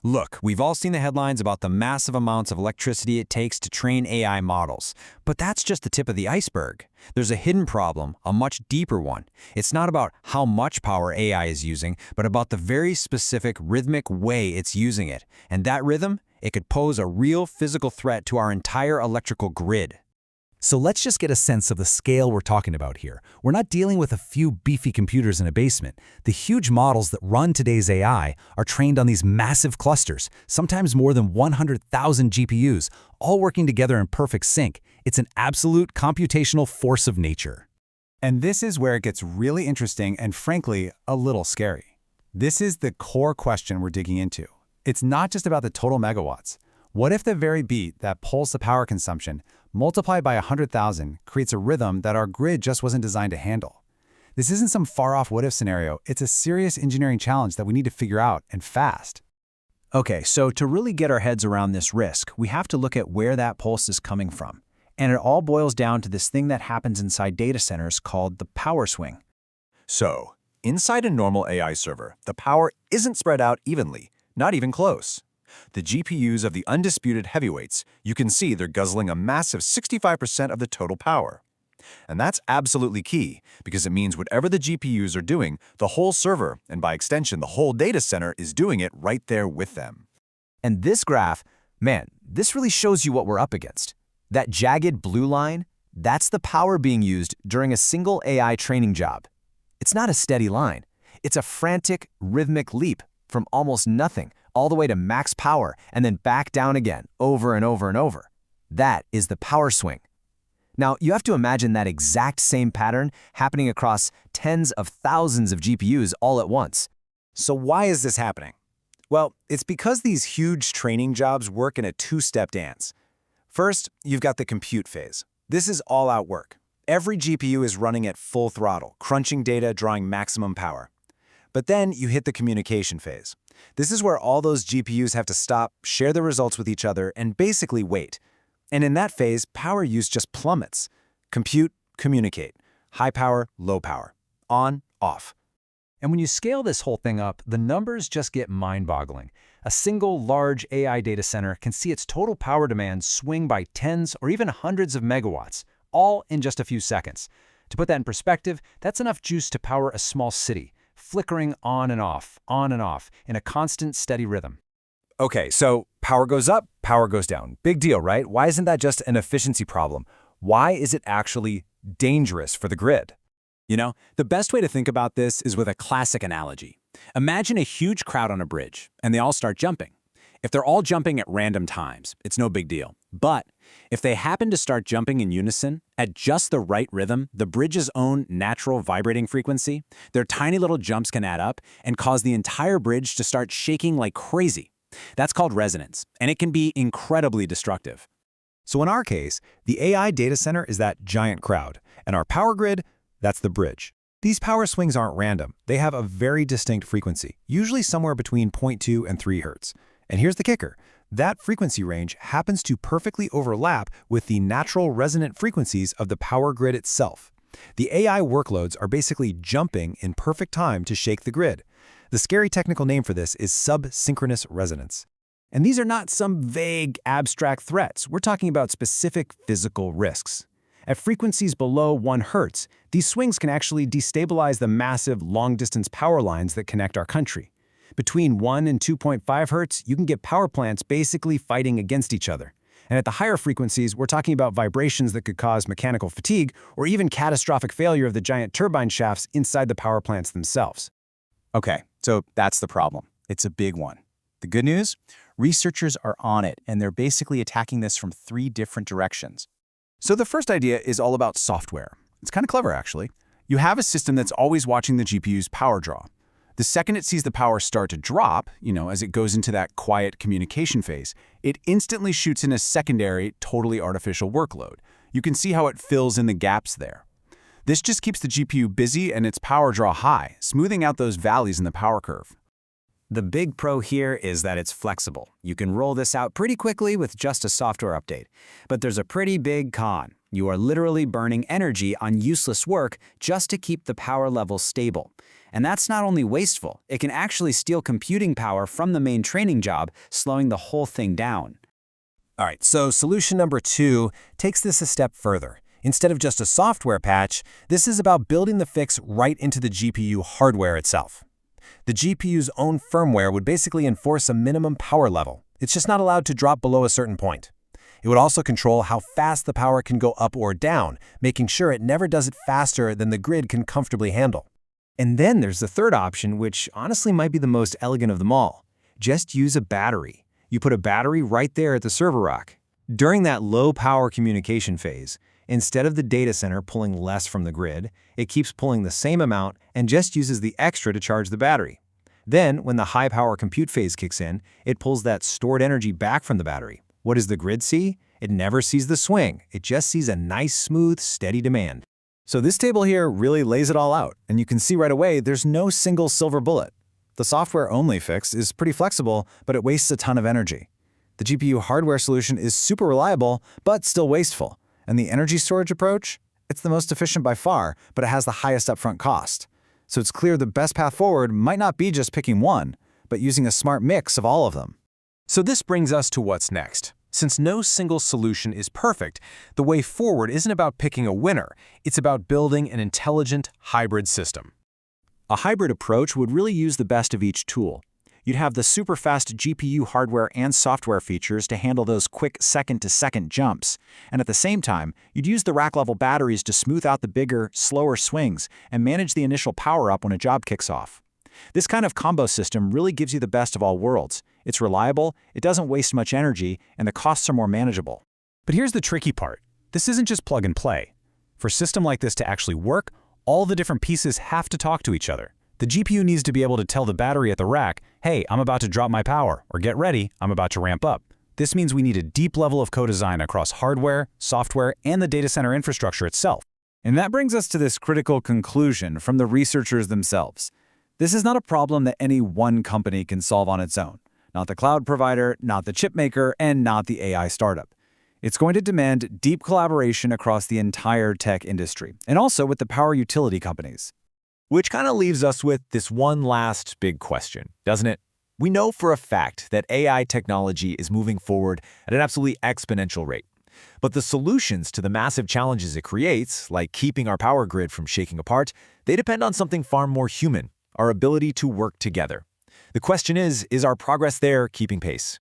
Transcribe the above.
Look, we've all seen the headlines about the massive amounts of electricity it takes to train AI models. But that's just the tip of the iceberg. There's a hidden problem, a much deeper one. It's not about how much power AI is using, but about the very specific rhythmic way it's using it. And that rhythm, it could pose a real physical threat to our entire electrical grid. So let's just get a sense of the scale we're talking about here. We're not dealing with a few beefy computers in a basement. The huge models that run today's AI are trained on these massive clusters, sometimes more than 100,000 GPUs, all working together in perfect sync. It's an absolute computational force of nature. And this is where it gets really interesting and, frankly, a little scary. This is the core question we're digging into. It's not just about the total megawatts. What if the very beat that pulls the power consumption, multiplied by 100,000, creates a rhythm that our grid just wasn't designed to handle? This isn't some far-off what-if scenario. It's a serious engineering challenge that we need to figure out, and fast. Okay, so to really get our heads around this risk, we have to look at where that pulse is coming from. And it all boils down to this thing that happens inside data centers called the power swing. So, inside a normal AI server, the power isn't spread out evenly, not even close. The GPUs of the undisputed heavyweights, you can see they're guzzling a massive 65% of the total power. And that's absolutely key, because it means whatever the GPUs are doing, the whole server, and by extension the whole data center, is doing it right there with them. And this graph, man, this really shows you what we're up against. That jagged blue line, that's the power being used during a single AI training job. It's not a steady line. It's a frantic, rhythmic leap from almost nothing all the way to max power and then back down again over and over and over. That is the power swing. Now, you have to imagine that exact same pattern happening across tens of thousands of GPUs all at once. So why is this happening? Well, it's because these huge training jobs work in a two-step dance. First, you've got the compute phase. This is all-out work. Every GPU is running at full throttle, crunching data, drawing maximum power. But then you hit the communication phase. This is where all those GPUs have to stop, share the results with each other, and basically wait. And in that phase, power use just plummets. Compute, communicate. High power, low power. On, off. And when you scale this whole thing up, the numbers just get mind-boggling. A single large AI data center can see its total power demand swing by tens or even hundreds of megawatts, all in just a few seconds. To put that in perspective, that's enough juice to power a small city, flickering on and off, in a constant, steady rhythm. Okay, so power goes up, power goes down. Big deal, right? Why isn't that just an efficiency problem? Why is it actually dangerous for the grid? You know, the best way to think about this is with a classic analogy. Imagine a huge crowd on a bridge, and they all start jumping. If they're all jumping at random times, it's no big deal. But if they happen to start jumping in unison, at just the right rhythm, the bridge's own natural vibrating frequency, their tiny little jumps can add up and cause the entire bridge to start shaking like crazy. That's called resonance, and it can be incredibly destructive. So in our case, the AI data center is that giant crowd, and our power grid, that's the bridge. These power swings aren't random. They have a very distinct frequency, usually somewhere between 0.2 and 3 Hz. And here's the kicker. That frequency range happens to perfectly overlap with the natural resonant frequencies of the power grid itself. The AI workloads are basically jumping in perfect time to shake the grid. The scary technical name for this is sub-synchronous resonance. And these are not some vague, abstract threats. We're talking about specific physical risks. At frequencies below 1 Hz, these swings can actually destabilize the massive long-distance power lines that connect our country. Between 1 and 2.5 Hz, you can get power plants basically fighting against each other. And at the higher frequencies, we're talking about vibrations that could cause mechanical fatigue or even catastrophic failure of the giant turbine shafts inside the power plants themselves. Okay, so that's the problem. It's a big one. The good news? Researchers are on it, and they're basically attacking this from 3 different directions. So the first idea is all about software. It's kind of clever, actually. You have a system that's always watching the GPU's power draw. The second it sees the power start to drop, as it goes into that quiet communication phase, it instantly shoots in a secondary, totally artificial workload. You can see how it fills in the gaps there. This just keeps the GPU busy and its power draw high, smoothing out those valleys in the power curve. The big pro here is that it's flexible. You can roll this out pretty quickly with just a software update. But there's a pretty big con. You are literally burning energy on useless work just to keep the power level stable. And that's not only wasteful, it can actually steal computing power from the main training job, slowing the whole thing down. All right, so solution number 2 takes this a step further. Instead of just a software patch, this is about building the fix right into the GPU hardware itself. The GPU's own firmware would basically enforce a minimum power level. It's just not allowed to drop below a certain point. It would also control how fast the power can go up or down, making sure it never does it faster than the grid can comfortably handle. And then there's the third option, which honestly might be the most elegant of them all. Just use a battery. You put a battery right there at the server rack. During that low-power communication phase, instead of the data center pulling less from the grid, it keeps pulling the same amount and just uses the extra to charge the battery. Then, when the high-power compute phase kicks in, it pulls that stored energy back from the battery. What does the grid see? It never sees the swing. It just sees a nice, smooth, steady demand. So this table here really lays it all out, and you can see right away there's no single silver bullet. The software-only fix is pretty flexible, but it wastes a ton of energy. The GPU hardware solution is super reliable, but still wasteful. And the energy storage approach? It's the most efficient by far, but it has the highest upfront cost. So it's clear the best path forward might not be just picking one, but using a smart mix of all of them. So this brings us to what's next. Since no single solution is perfect, the way forward isn't about picking a winner. It's about building an intelligent hybrid system. A hybrid approach would really use the best of each tool. You'd have the super fast GPU hardware and software features to handle those quick second-to-second jumps. And at the same time, you'd use the rack-level batteries to smooth out the bigger, slower swings and manage the initial power-up when a job kicks off. This kind of combo system really gives you the best of all worlds. It's reliable, it doesn't waste much energy, and the costs are more manageable. But here's the tricky part. This isn't just plug and play. For a system like this to actually work, all the different pieces have to talk to each other. The GPU needs to be able to tell the battery at the rack, hey, I'm about to drop my power, or get ready, I'm about to ramp up. This means we need a deep level of co-design across hardware, software, and the data center infrastructure itself. And that brings us to this critical conclusion from the researchers themselves. This is not a problem that any one company can solve on its own. Not the cloud provider, not the chip maker, and not the AI startup. It's going to demand deep collaboration across the entire tech industry, and also with the power utility companies. Which kind of leaves us with this one last big question, doesn't it? We know for a fact that AI technology is moving forward at an absolutely exponential rate. But the solutions to the massive challenges it creates, like keeping our power grid from shaking apart, they depend on something far more human, our ability to work together. The question is our progress there keeping pace?